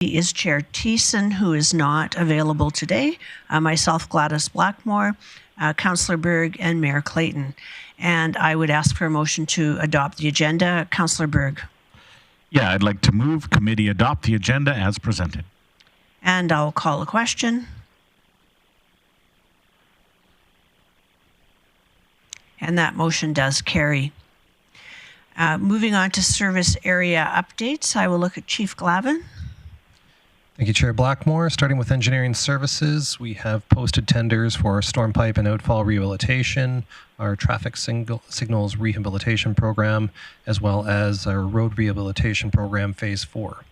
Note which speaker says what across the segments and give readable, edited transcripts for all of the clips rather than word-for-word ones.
Speaker 1: is Chair Thiessen, who is not available today, myself, Gladys Blackmore, Councillor Berg, and Mayor Clayton. And I would ask for a motion to adopt the agenda. Councillor Berg.
Speaker 2: Yeah, I'd like to move committee adopt the agenda as presented.
Speaker 1: And I'll call a question. And that motion does carry. Moving on to service area updates, I will look at Chief Glavin.
Speaker 3: Thank you, Chair Blackmore. Starting with engineering services, we have posted tenders for storm pipe and outfall rehabilitation, our traffic signals rehabilitation program, as well as our road rehabilitation program phase 4.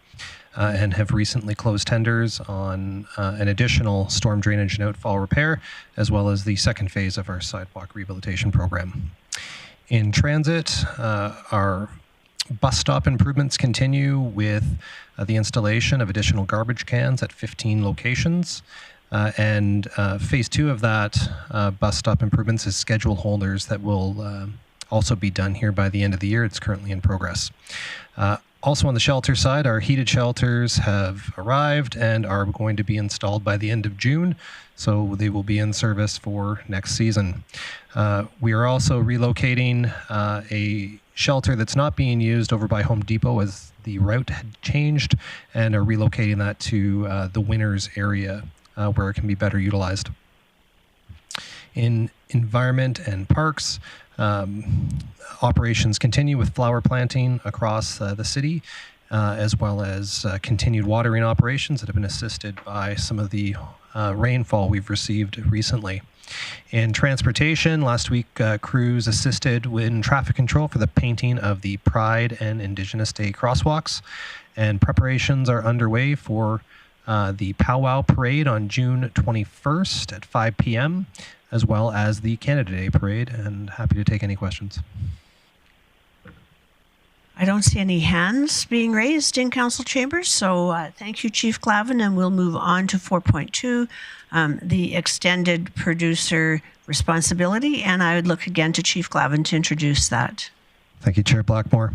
Speaker 3: And have recently closed tenders on an additional storm drainage and outfall repair, as well as the second phase of our sidewalk rehabilitation program. In transit, our bus stop improvements continue with the installation of additional garbage cans at 15 locations. And phase 2 of that bus stop improvements is schedule holders that will also be done here by the end of the year. It's currently in progress. Also on the shelter side, our heated shelters have arrived and are going to be installed by the end of June, so they will be in service for next season. We are also relocating a shelter that's not being used over by Home Depot as the route had changed, and are relocating that to the Winners area where it can be better utilized. In environment and parks, operations continue with flower planting across the city, as well as continued watering operations that have been assisted by some of the rainfall we've received recently. In transportation, last week crews assisted in traffic control for the painting of the Pride and Indigenous Day crosswalks, and preparations are underway for the Powwow Parade on June 21st at 5 p.m., as well as the Canada Day Parade, and happy to take any questions.
Speaker 1: I don't see any hands being raised in council chambers, so thank you, Chief Glavin, and we'll move on to 4.2, the extended producer responsibility, and I would look again to Chief Glavin to introduce that.
Speaker 3: Thank you, Chair Blackmore.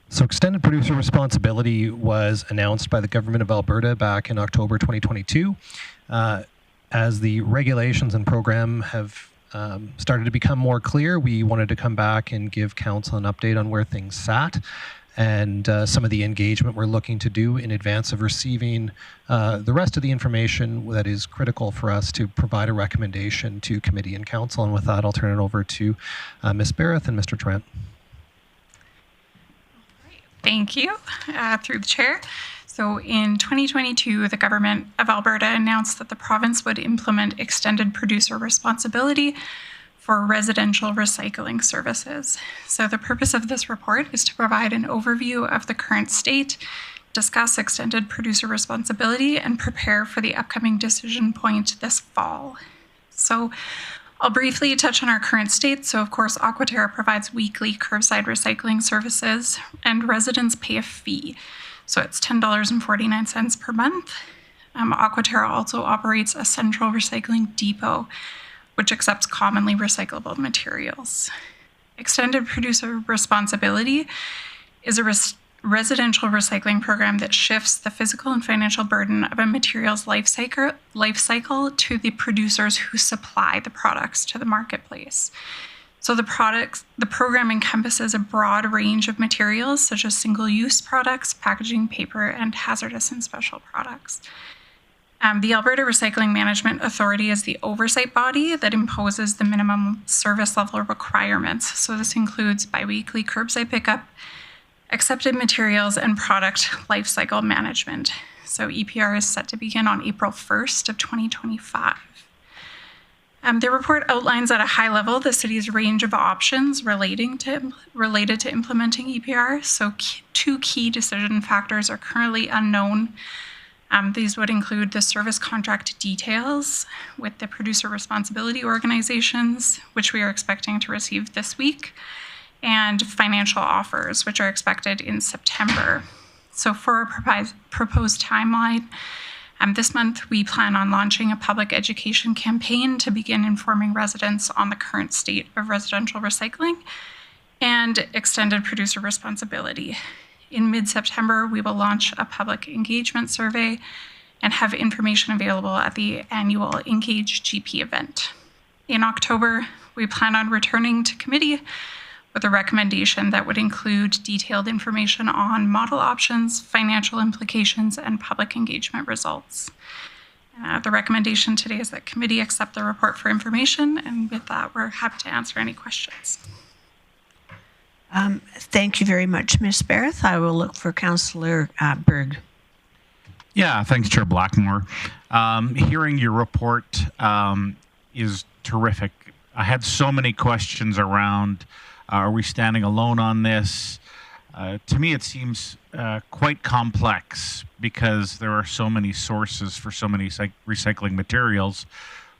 Speaker 3: So extended producer responsibility was announced by the Government of Alberta back in October 2022. As the regulations and program have started to become more clear, we wanted to come back and give Council an update on where things sat and some of the engagement we're looking to do in advance of receiving the rest of the information that is critical for us to provide a recommendation to Committee and Council. And with that, I'll turn it over to Ms. Barrett and Mr. Trent.
Speaker 4: Thank you, through the chair. So in 2022, the Government of Alberta announced that the province would implement extended producer responsibility for residential recycling services. So the purpose of this report is to provide an overview of the current state, discuss extended producer responsibility, and prepare for the upcoming decision point this fall. So I'll briefly touch on our current state. So of course, Aquaterra provides weekly curbside recycling services, and residents pay a fee. So it's $10.49 per month. Aquaterra also operates a central recycling depot, which accepts commonly recyclable materials. Extended producer responsibility is a residential recycling program that shifts the physical and financial burden of a material's life cycle to the producers who supply the products to the marketplace. So the program encompasses a broad range of materials such as single-use products, packaging, paper, and hazardous and special products. The Alberta Recycling Management Authority is the oversight body that imposes the minimum service level requirements. So this includes biweekly curbside pickup, accepted materials, and product life cycle management. So EPR is set to begin on April 1st of 2025. The report outlines at a high level the city's range of options related to implementing EPR. So two key decision factors are currently unknown. These would include the service contract details with the producer responsibility organizations, which we are expecting to receive this week, and financial offers, which are expected in September. So for our proposed timeline, this month, we plan on launching a public education campaign to begin informing residents on the current state of residential recycling and extended producer responsibility. in mid-September, we will launch a public engagement survey and have information available at the annual Engage GP event. In October, we plan on returning to committee with a recommendation that would include detailed information on model options, financial implications, and public engagement results. The recommendation today is that committee accept the report for information, and with that, we're happy to answer any questions.
Speaker 1: Thank you very much, Ms. Barrett. I will look for Councillor Berg.
Speaker 2: Yeah, thanks, Chair Blackmore. Hearing your report is terrific. I had so many questions around, are we standing alone on this? To me, it seems quite complex because there are so many sources for so many recycling materials,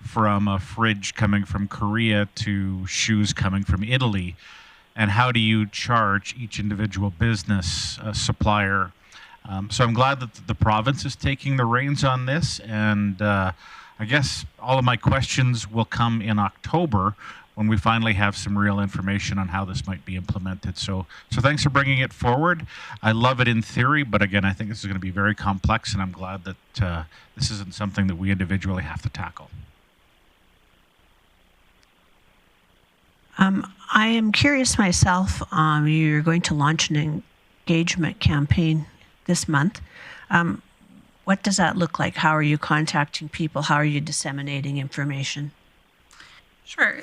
Speaker 2: from a fridge coming from Korea to shoes coming from Italy. And how do you charge each individual business supplier? So I'm glad that the province is taking the reins on this. And I guess all of my questions will come in October when we finally have some real information on how this might be implemented. So thanks for bringing it forward. I love it in theory, but again, I think this is going to be very complex, and I'm glad that this isn't something that we individually have to tackle.
Speaker 1: I am curious myself. You're going to launch an engagement campaign this month. What does that look like? How are you contacting people? How are you disseminating information?
Speaker 4: Sure,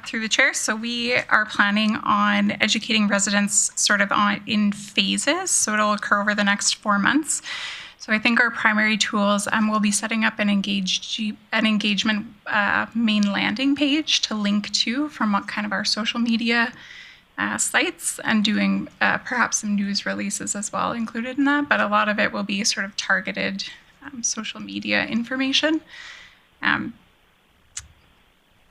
Speaker 4: through the chair. So we are planning on educating residents sort of in phases. So it'll occur over the next 4 months. So I think our primary tools, we'll be setting up an engagement main landing page to link to from what kind of our social media sites, and doing perhaps some news releases as well included in that. But a lot of it will be sort of targeted social media information.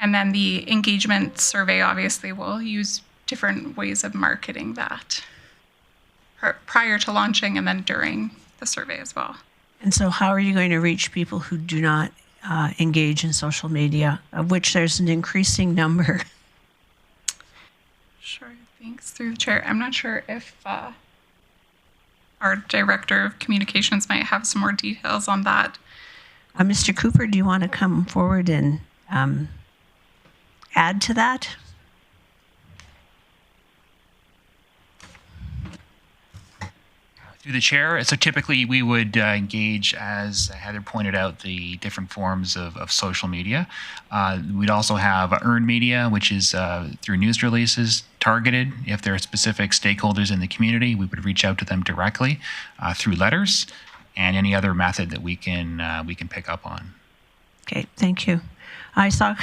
Speaker 4: And then the engagement survey obviously will use different ways of marketing that prior to launching and then during the survey as well.
Speaker 1: And so how are you going to reach people who do not engage in social media, of which there's an increasing number?
Speaker 4: Sure, thanks. Through the chair. I'm not sure if our Director of Communications might have some more details on that.
Speaker 1: Mr. Cooper, do you want to come forward and add to that?
Speaker 5: Through the chair. So typically we would engage, as Heather pointed out, the different forms of social media. We'd also have earned media, which is through news releases targeted. If there are specific stakeholders in the community, we would reach out to them directly through letters and any other method that we can pick up on.
Speaker 1: Okay, thank you. I saw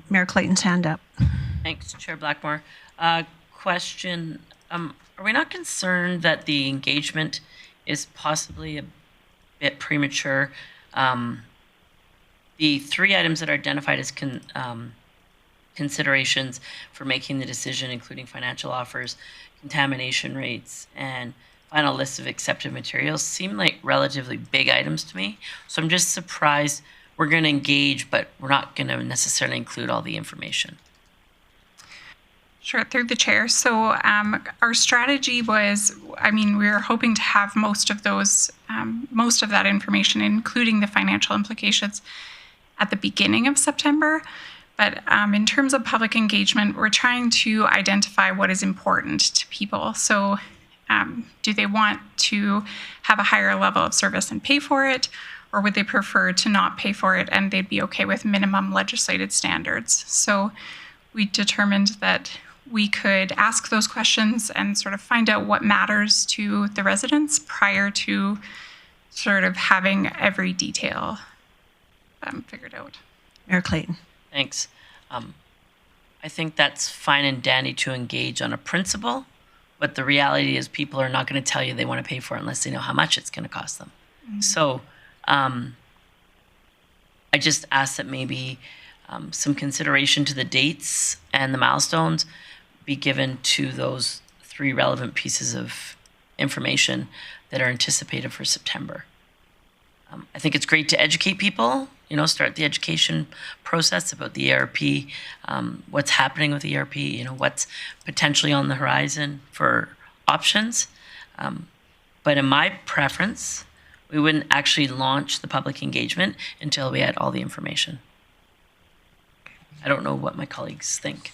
Speaker 1: Mayor Clayton's hand up.
Speaker 6: Thanks, Chair Blackmore. Question, are we not concerned that the engagement is possibly a bit premature? The 3 items that are identified as considerations for making the decision, including financial offers, contamination rates, and final list of accepted materials, seem like relatively big items to me. So I'm just surprised we're going to engage, but we're not going to necessarily include all the information.
Speaker 4: Sure, through the chair. So our strategy was, we were hoping to have most of that information, including the financial implications, at the beginning of September. But in terms of public engagement, we're trying to identify what is important to people. So do they want to have a higher level of service and pay for it? Or would they prefer to not pay for it and they'd be okay with minimum legislated standards? So we determined that we could ask those questions and sort of find out what matters to the residents prior to sort of having every detail figured out.
Speaker 1: Mayor Clayton.
Speaker 6: Thanks. I think that's fine and dandy to engage on a principle, but the reality is people are not going to tell you they want to pay for it unless they know how much it's going to cost them. Mm-hmm. So I just ask that maybe some consideration to the dates and the milestones be given to those 3 relevant pieces of information that are anticipated for September. I think it's great to educate people, start the education process about the ERP, what's happening with the ERP, what's potentially on the horizon for options. But in my preference, we wouldn't actually launch the public engagement until we had all the information. I don't know what my colleagues think.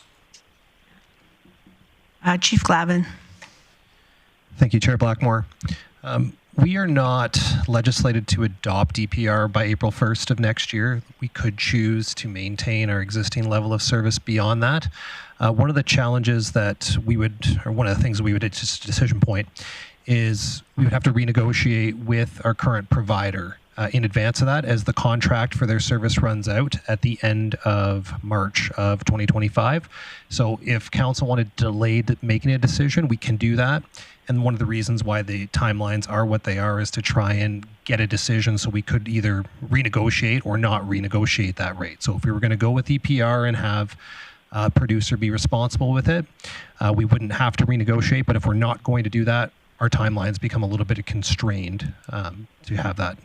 Speaker 1: Chief Glavin.
Speaker 3: Thank you, Chair Blackmore. We are not legislated to adopt EPR by April 1st of next year. We could choose to maintain our existing level of service beyond that. One of the challenges that we would, or one of the things that we would, it's just a decision point, is we would have to renegotiate with our current provider in advance of that, as the contract for their service runs out at the end of March of 2025. So if council wanted to delay making a decision, we can do that. And one of the reasons why the timelines are what they are is to try and get a decision so we could either renegotiate or not renegotiate that rate. So if we were going to go with EPR and have a producer be responsible with it, we wouldn't have to renegotiate. But if we're not going to do that, our timelines become a little bit constrained to have that.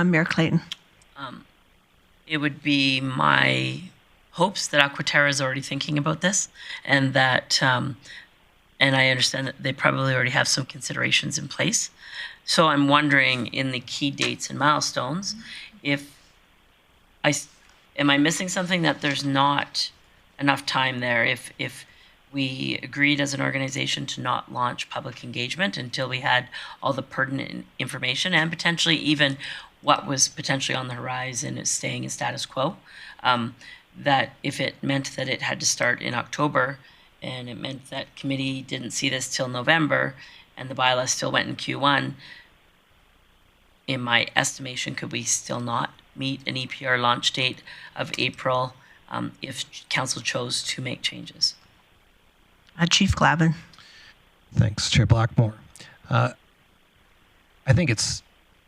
Speaker 1: Mayor Clayton.
Speaker 6: It would be my hopes that Aquaterra is already thinking about this, and that, and I understand that they probably already have some considerations in place. So I'm wondering, in the key dates and milestones, am I missing something, that there's not enough time there? If we agreed as an organization to not launch public engagement until we had all the pertinent information, and potentially even what was potentially on the horizon is staying in status quo, that if it meant that it had to start in October, and it meant that committee didn't see this till November, and the bylaw still went in Q1, in my estimation, could we still not meet an EPR launch date of April if council chose to make changes?
Speaker 1: Chief Glavin.
Speaker 3: Thanks, Chair Blackmore. I think it's,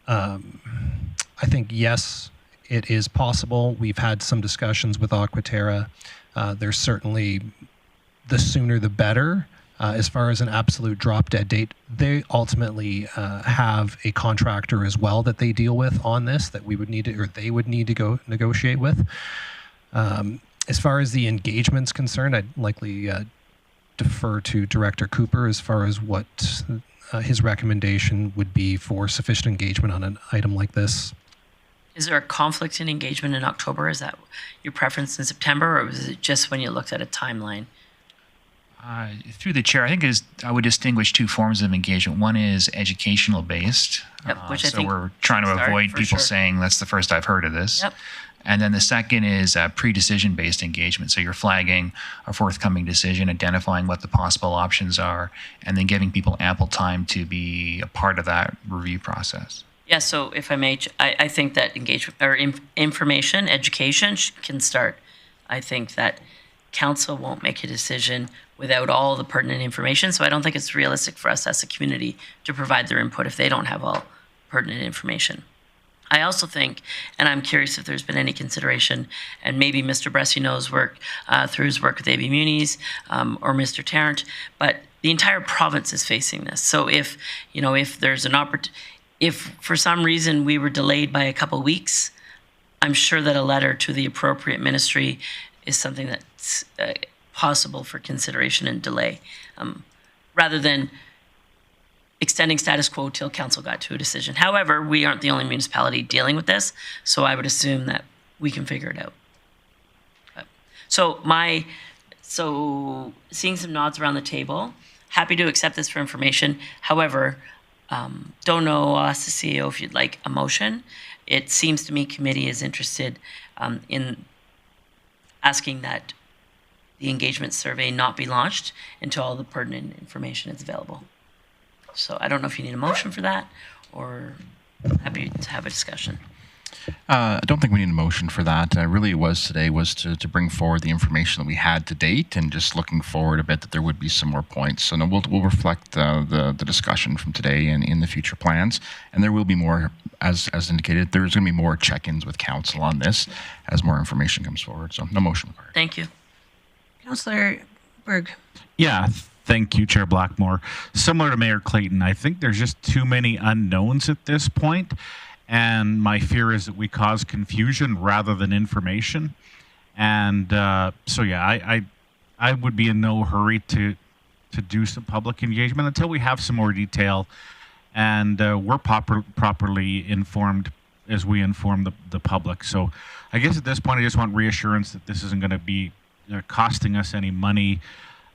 Speaker 3: I think, yes, it is possible. We've had some discussions with Aquaterra. There's certainly, the sooner the better. As far as an absolute drop dead date, they ultimately have a contractor as well that they deal with on this, that we would need to, or they would need to go negotiate with. As far as the engagement's concerned, I'd likely defer to Director Cooper as far as what his recommendation would be for sufficient engagement on an item like this.
Speaker 6: Is there a conflict in engagement in October? Is that your preference in September, or was it just when you looked at a timeline?
Speaker 5: Through the chair, I think I would distinguish two forms of engagement. One is educational based,
Speaker 6: Yep, which I
Speaker 5: so
Speaker 6: think,
Speaker 5: we're trying to avoid people saying that's the first I've heard of this.
Speaker 6: Yep.
Speaker 5: And then the second is pre-decision based engagement. So you're flagging a forthcoming decision, identifying what the possible options are, and then giving people ample time to be a part of that review process.
Speaker 6: Yeah, so if I may, I think that engagement or information, education can start. I think that council won't make a decision without all the pertinent information. So I don't think it's realistic for us as a community to provide their input if they don't have all pertinent information. I also think, and I'm curious if there's been any consideration, and maybe Mr. Bressie knows work through his work with AB Muni's or Mr. Tarrant, but the entire province is facing this. So if there's an if for some reason we were delayed by a couple of weeks, I'm sure that a letter to the appropriate ministry is something that's possible for consideration and delay, rather than extending status quo till council got to a decision. However, we aren't the only municipality dealing with this, so I would assume that we can figure it out. So seeing some nods around the table, happy to accept this for information. However, don't know, I'll ask the CEO if you'd like a motion. It seems to me committee is interested in asking that the engagement survey not be launched until all the pertinent information is available. So I don't know if you need a motion for that, or happy to have a discussion.
Speaker 7: I don't think we need a motion for that. Really, today was to bring forward the information that we had to date, and just looking forward a bit that there would be some more points. So no, we'll reflect the discussion from today and in the future plans, and there will be more, as indicated. There's going to be more check-ins with council on this as more information comes forward. So no motion required.
Speaker 6: Thank you.
Speaker 1: Councillor Berg.
Speaker 2: Yeah, thank you, Chair Blackmore. Similar to Mayor Clayton, I think there's just too many unknowns at this point, and my fear is that we cause confusion rather than information. And so, yeah, I would be in no hurry to to do some public engagement until we have some more detail and we're properly informed as we inform the public. So I guess at this point, I just want reassurance that this isn't going to be costing us any money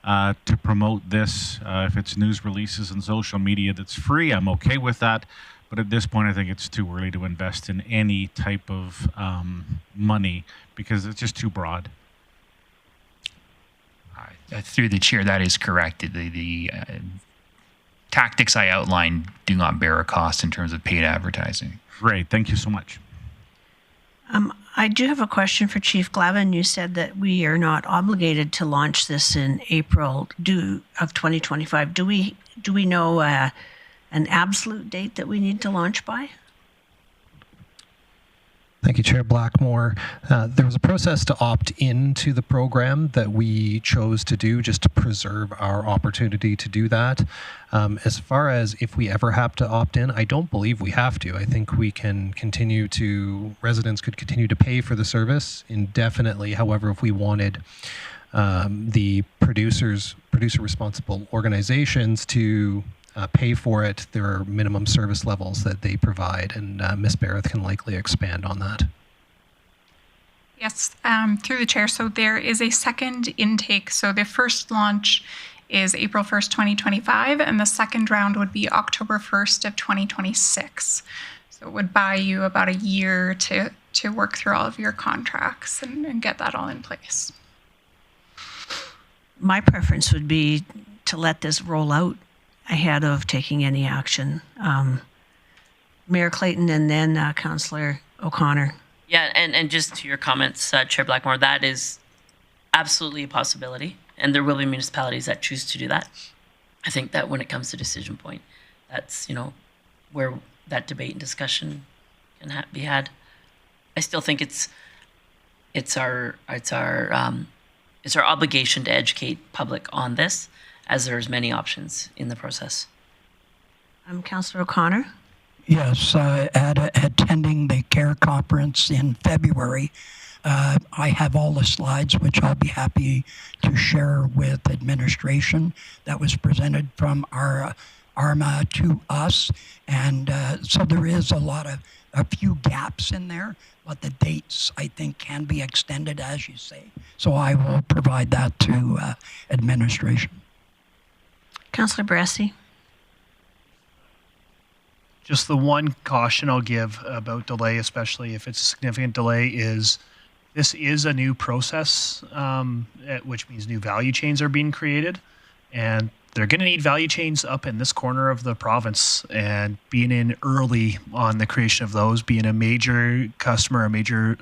Speaker 2: to promote this. If it's news releases and social media that's free, I'm okay with that. But at this point, I think it's too early to invest in any type of money because it's just too broad.
Speaker 5: Through the chair, that is correct. The tactics I outlined do not bear a cost in terms of paid advertising.
Speaker 2: Great. Thank you so much.
Speaker 1: I do have a question for Chief Glavin. You said that we are not obligated to launch this in April of 2025. Do we know an absolute date that we need to launch by?
Speaker 3: Thank you, Chair Blackmore. There was a process to opt into the program that we chose to do just to preserve our opportunity to do that. As far as if we ever have to opt in, I don't believe we have to. I think we can continue to, residents could continue to pay for the service indefinitely. However, if we wanted the producer responsible organizations to pay for it, there are minimum service levels that they provide, and Ms. Barrett can likely expand on that.
Speaker 4: Yes, through the chair. So there is a second intake. So the first launch is April 1st, 2025, and the second round would be October 1st of 2026. So it would buy you about a year to work through all of your contracts and get that all in place.
Speaker 1: My preference would be to let this roll out ahead of taking any action. Mayor Clayton and then Councillor O'Connor.
Speaker 6: Yeah, and just to your comments, Chair Blackmore, that is absolutely a possibility, and there will be municipalities that choose to do that. I think that when it comes to decision point, that's where that debate and discussion can be had. I still think it's our obligation to educate public on this, as there's many options in the process.
Speaker 1: Councillor O'Connor.
Speaker 8: Yes, attending the CARE conference in February, I have all the slides which I'll be happy to share with administration that was presented from our ARMA to us, and so there is a few gaps in there, but the dates I think can be extended, as you say. So I will provide that to administration.
Speaker 1: Councillor Bressy.
Speaker 9: Just the one caution I'll give about delay, especially if it's a significant delay, is this is a new process, which means new value chains are being created. And they're going to need value chains up in this corner of the province, and being in early on the creation of those, being a major customer, a major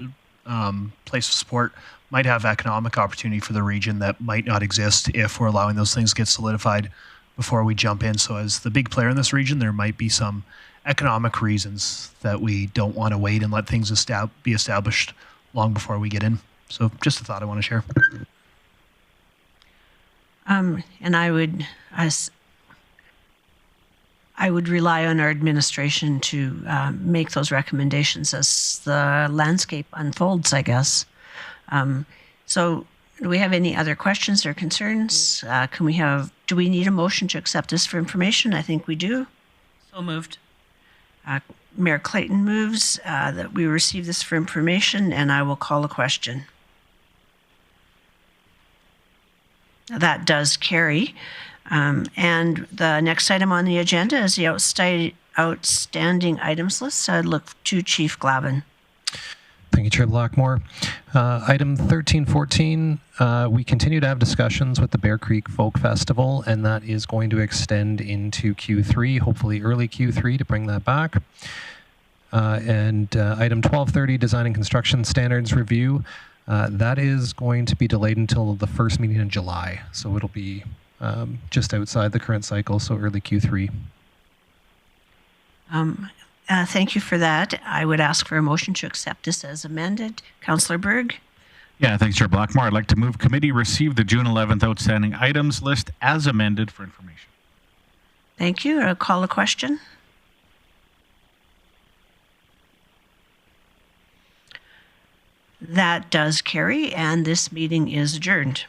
Speaker 9: place of support, might have economic opportunity for the region that might not exist if we're allowing those things to get solidified before we jump in. So as the big player in this region, there might be some economic reasons that we don't want to wait and let things be established long before we get in. So just a thought I want to share.
Speaker 1: And I would rely on our administration to make those recommendations as the landscape unfolds, I guess. So do we have any other questions or concerns? Do we need a motion to accept this for information? I think we do.
Speaker 6: So moved.
Speaker 1: Mayor Clayton moves that we receive this for information, and I will call a question. That does carry. And the next item on the agenda is the outstanding items list. I'd look to Chief Glavin.
Speaker 3: Thank you, Chair Blackmore. Item 1314, we continue to have discussions with the Bear Creek Folk Festival, and that is going to extend into Q3, hopefully early Q3 to bring that back. And item 1230, Design and Construction Standards Review, that is going to be delayed until the first meeting in July. So it'll be just outside the current cycle, so early Q3.
Speaker 1: Thank you for that. I would ask for a motion to accept this as amended. Councillor Berg.
Speaker 2: Yeah, thanks, Chair Blackmore. I'd like to move committee receive the June 11th outstanding items list as amended for information.
Speaker 1: Thank you. I'll call a question. That does carry, and this meeting is adjourned.